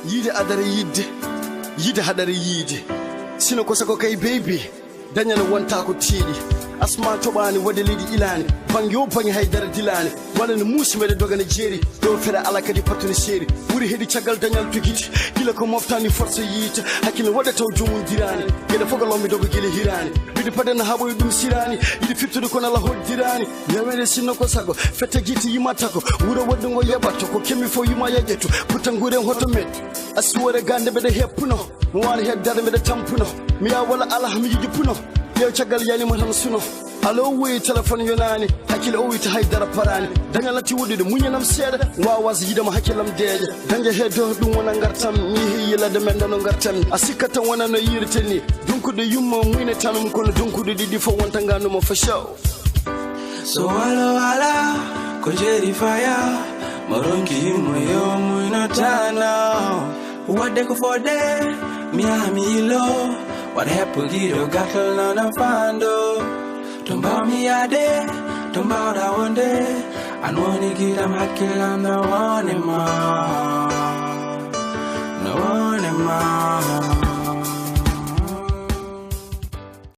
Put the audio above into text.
Yide adare yide hadare yide. Sino ko sako kay baby. Danyana wanta ko tidi. Asma tobani wade lidi ilani. Bangyo bangi haydara dilani. Wala ni musi mede dogana jeri. Do fera alaka di patuni seri. Wuri hedi chagal danyal tugiti. Gila ko moftani force yita. Hakina wada taw jumun dirani. Geda foga lombi dogo gili hirani. Bidi padana habo yudum sirani. Yidi fiptudu kona la hod dirani. Yawere sino ko sako. Fete giti yimatako. Wuro wadungo yabato. Ko kemi fo yuma yagetu. Putangure hotomet. Aswore gande bede hepuno. Mwani hedare mede tampuno. Miya wala ala hami yujupuno. Yo chagal yani maham suno. Alo we telephone yonani. Hakile o ita haidara parani. Danga lati wudi de munya nam seda. Wa wazi yida ma hakilam deje. Danga hedo dum wana ngartam mi hiyela de menda no ngartam. Asikata wana no yirteni. Dunku de yumma muine tanum kono dunku de didi fo wanta ngano mo for show. So wala ko jeri fire. Moronki moyo muina tana. What they go for there? Miami low. What happened? You got to learn and find out. Don't bow me a day. Don't bow that one day. I know you get them hot kill and no one in my. No one in my.